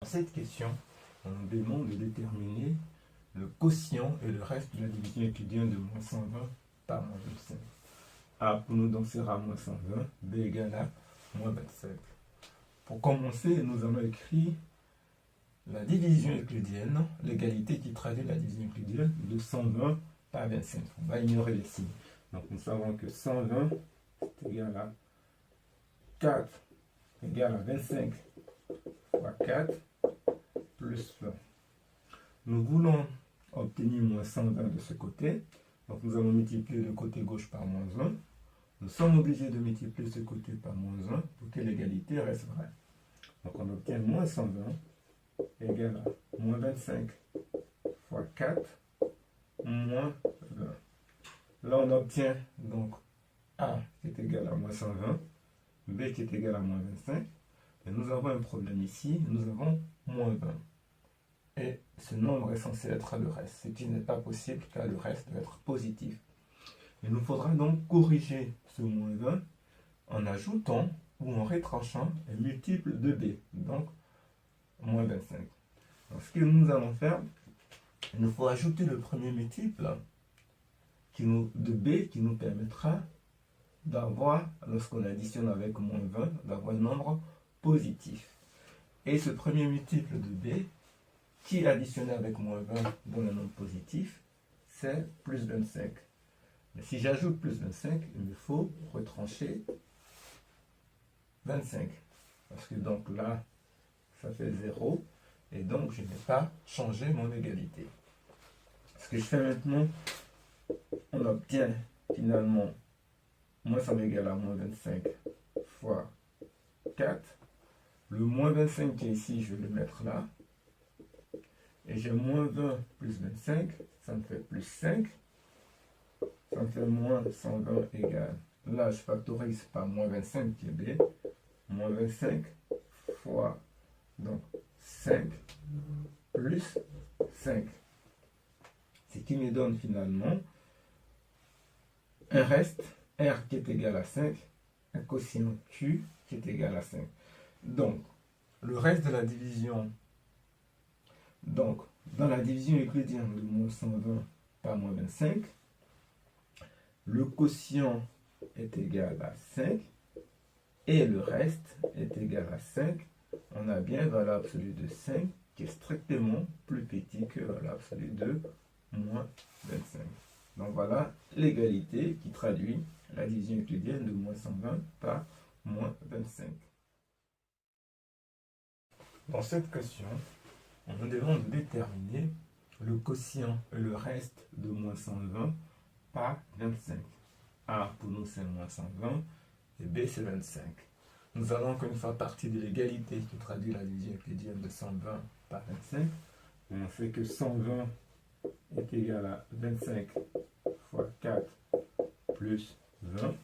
cette question, on nous demande de déterminer le quotient et le reste de la division euclidienne de moins 120 par moins 25. A pour nous donc sera moins 120, B égale à moins 25. Pour commencer, nous allons écrire la division euclidienne, l'égalité qui traduit la division euclidienne de 120 par 25. On va ignorer les signes. Donc nous savons que 120 est égal à 4 égale à 25 fois 4 plus 20. Nous voulons obtenir moins 120 de ce côté. Donc nous allons multiplier le côté gauche par moins 1. Nous sommes obligés de multiplier ce côté par moins 1 pour que l'égalité reste vraie. Donc on obtient moins 120 égale à moins 25 fois 4 moins 20. Là on obtient donc A qui est égal à moins 120, B qui est égal à moins 25. Et nous avons un problème ici, nous avons moins 20. Et ce nombre est censé être le reste, ce qui n'est pas possible car le reste doit être positif. Il nous faudra donc corriger ce moins 20 en ajoutant ou en retranchant un multiple de B, donc moins 25. Donc ce que nous allons faire, il nous faut ajouter le premier multiple de B qui nous permettra d'avoir, lorsqu'on additionne avec moins 20, d'avoir un nombre positif. Et ce premier multiple de B, qui est additionné avec moins 20 donne un nombre positif, c'est plus 25. Mais si j'ajoute plus 25, il me faut retrancher 25. Parce que donc là, ça fait 0. Et donc, je n'ai pas changé mon égalité. Ce que je fais maintenant, on obtient finalement moins 100 égale à moins 25 fois 4. Le moins 25 qui est ici, je vais le mettre là. Et j'ai moins 20 plus 25, ça me fait plus 5. Ça me fait moins 120 égale. Là, je factorise par moins 25 qui est B. Moins 25 fois donc 5 plus 5. Ce qui me donne finalement un reste R qui est égal à 5, un quotient Q qui est égal à 5. Donc, le reste de la division, donc, dans la division euclidienne de moins 120 par moins 25, le quotient est égal à 5 et le reste est égal à 5. On a bien valeur absolue de 5 qui est strictement plus petit que valeur absolue de moins 25. Donc voilà l'égalité qui traduit la division euclidienne de moins 120 par moins 25. Dans cette question, on nous demande de déterminer le quotient et le reste de moins 120 par 25. A pour nous c'est moins 120 et B c'est 25. Nous allons encore une fois partir de l'égalité qui traduit la division euclidienne de 120 par 25. On sait que 120 est égal à 25 fois 4 plus 20.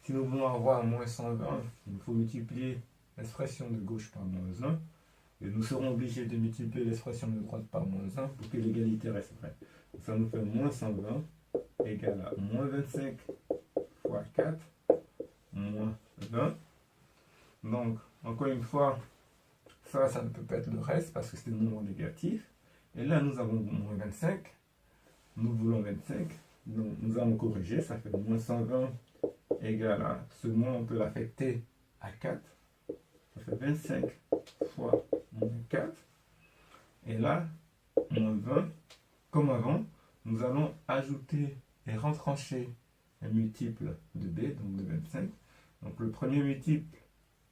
Si nous voulons avoir moins 120, il faut multiplier l'expression de gauche par moins 1. Et nous serons obligés de multiplier l'expression de droite par moins 1 pour que l'égalité reste vraie. Ça nous fait moins 120 égale à moins 25 fois 4 moins 20. Donc, encore une fois, ça ne peut pas être le reste parce que c'est un nombre négatif. Et là, nous avons moins 25. Nous voulons 25. Donc, nous allons corriger. Ça fait moins 120 égale à ce moins, on peut l'affecter à 4. Ça fait 25 fois moins 4. Et là, moins 20. Comme avant, nous allons ajouter et retrancher un multiple de B, donc de 25. Donc, le premier multiple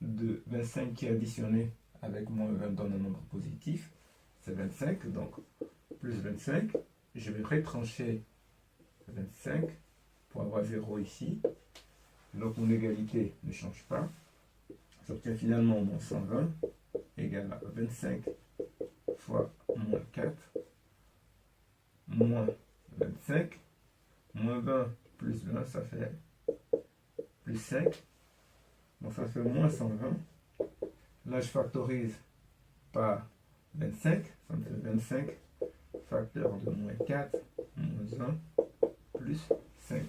de 25 qui est additionné avec moins 20 donne un nombre positif, c'est 25, donc plus 25, je vais retrancher 25 pour avoir 0 ici, donc mon égalité ne change pas, j'obtiens finalement moins 120 égale à 25 fois moins 4, moins 25, moins 20 plus 20, ça fait plus 5, donc ça fait moins 120. Là, je factorise par 25. Ça me fait 25 facteur de moins 4, moins 1, plus 5.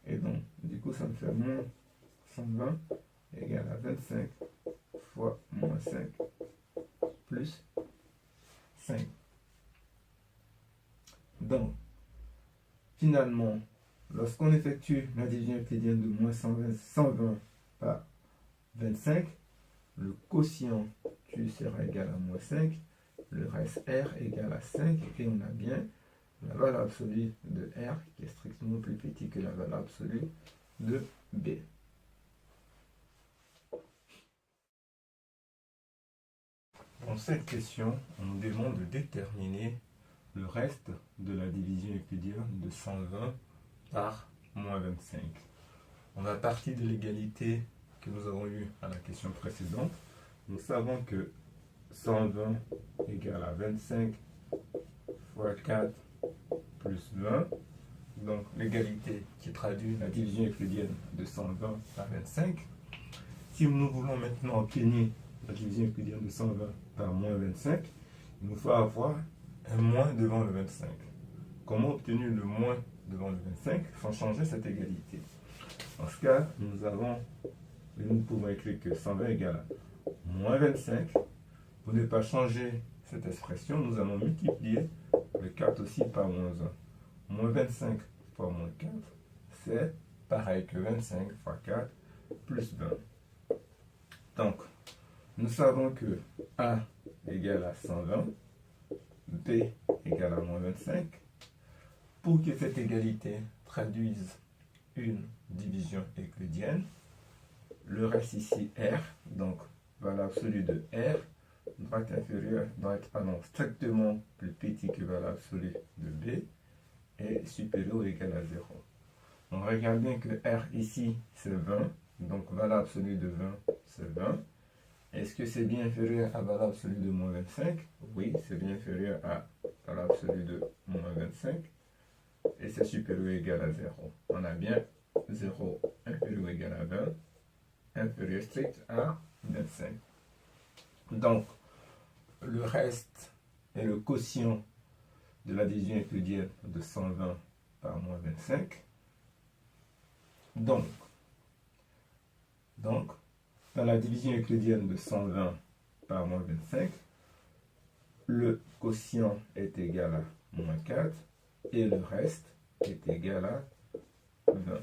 Et donc, du coup, ça me fait moins 120 égale à 25 fois moins 5 plus 5. Donc, finalement, lorsqu'on effectue la division euclidienne de moins 120 par 25, le quotient Q sera égal à moins 5, le reste R égale à 5, et on a bien la valeur absolue de R qui est strictement plus petit que la valeur absolue de B. Dans cette question, on nous demande de déterminer le reste de la division euclidienne de 120 par moins 25. On va partir de l'égalité que nous avons eue à la question précédente. Nous savons que 120 égale à 25 fois 4 plus 20. Donc l'égalité qui traduit la division euclidienne de 120 par 25. Si nous voulons maintenant obtenir la division euclidienne de 120 par moins 25, il nous faut avoir un moins devant le 25. Comment obtenir le moins devant le 25 sans changer cette égalité? Dans ce cas, nous pouvons écrire que 120 égale à moins 25. Pour ne pas changer cette expression, nous allons multiplier le 4 aussi par moins 1. Moins 25 fois moins 4, c'est pareil que 25 fois 4 plus 20. Donc, nous savons que A égale à 120, B égale à moins 25. Pour que cette égalité traduise une division euclidienne, le reste ici R, donc valeur absolue de R, doit être strictement plus petit que valeur absolue de B et supérieur ou égal à 0. On regarde bien que R ici c'est 20, donc valeur absolue de 20 c'est 20. Est-ce que c'est bien inférieur à valeur absolue de moins 25? Oui, c'est bien inférieur à valeur absolue de moins 25. Et c'est supérieur ou égal à 0. On a bien 0 inférieur ou égal à 20, inférieur strict à 25. Donc, le reste est le quotient de la division euclidienne de 120 par moins 25. Donc, dans la division euclidienne de 120 par moins 25, le quotient est égal à moins 4 et le reste est égal à 20.